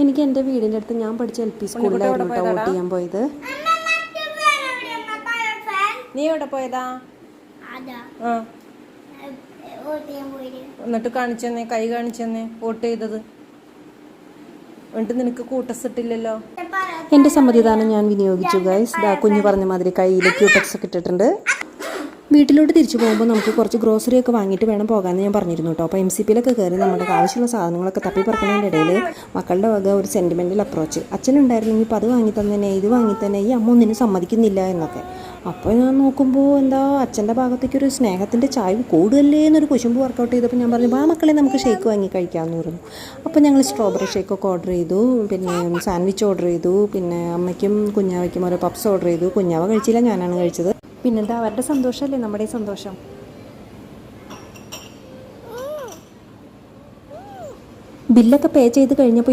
എനിക്ക് എൻ്റെ വീടിൻ്റെ അടുത്ത് ഞാൻ പഠിച്ച LP സ്കൂളിലായിരുന്നു കേട്ടോ വോട്ട് ചെയ്യാൻ പോയത്. നീ എവിടെ പോയതാ? എന്നിട്ട് കാണിച്ചെന്നേ, കൈ കാണിച്ചെന്നേ വോട്ട് ചെയ്തത്. എന്നിട്ട് നിനക്ക് കൂട്ടസിട്ടില്ലല്ലോ. എൻ്റെ സമ്മതിദാനം ഞാൻ വിനിയോഗിച്ചു ഗൈസ്. കുഞ്ഞു പറഞ്ഞ മാതിരി കയ്യിൽ ക്യൂടെക്സ് ഒക്കെ ഇട്ടിട്ടുണ്ട്. വീട്ടിലോട്ട് തിരിച്ചു പോകുമ്പോൾ നമുക്ക് കുറച്ച് ഗ്രോസറി ഒക്കെ വാങ്ങിയിട്ട് വേണം പോകാമെന്ന് ഞാൻ പറഞ്ഞിരുന്നു കേട്ടോ. അപ്പോൾ MCPയിലൊക്കെ കയറി നമ്മുടെ ആവശ്യമുള്ള സാധനങ്ങളൊക്കെ തപ്പി പറക്കുന്നതിൻ്റെ ഇടയിൽ മക്കളുടെ വക ഒരു സെൻറ്റിമെൻ്റൽ അപ്രോച്ച്. അച്ഛനുണ്ടായിരുന്നെങ്കിൽ ഇപ്പോൾ അത് വാങ്ങിത്തന്നെ, ഇത് വാങ്ങിത്തന്നെ, ഈ അമ്മ ഒന്നിനും സമ്മതിക്കുന്നില്ല എന്നൊക്കെ. അപ്പോൾ ഞാൻ നോക്കുമ്പോൾ എന്താ അച്ഛൻ്റെ ഭാഗത്തേക്ക് ഒരു സ്നേഹത്തിൻ്റെ ചായ്വ് കൂടുതലേ എന്നൊരു കുശുമ്പ് വർക്കൗട്ട് ചെയ്തപ്പോൾ ഞാൻ പറഞ്ഞു, ആ മക്കളെ നമുക്ക് ഷേക്ക് വാങ്ങി കഴിക്കാമെന്ന് പറഞ്ഞു. അപ്പോൾ ഞങ്ങൾ സ്ട്രോബെറി ഷേക്കൊക്കെ ഓർഡർ ചെയ്തു, പിന്നെ സാൻഡ്വിച്ച് ഓർഡർ ചെയ്തു, പിന്നെ അമ്മയ്ക്കും കുഞ്ഞാവയ്ക്കും ഓരോ പപ്സ് ഓർഡർ ചെയ്തു. കുഞ്ഞാവ കഴിച്ചില്ല, ഞാനാണ് കഴിച്ചത്. പിന്നെന്താ അവരുടെ സന്തോഷമല്ലേ നമ്മുടെ സന്തോഷം. ബില്ലൊക്കെ പേ ചെയ്ത് കഴിഞ്ഞപ്പോൾ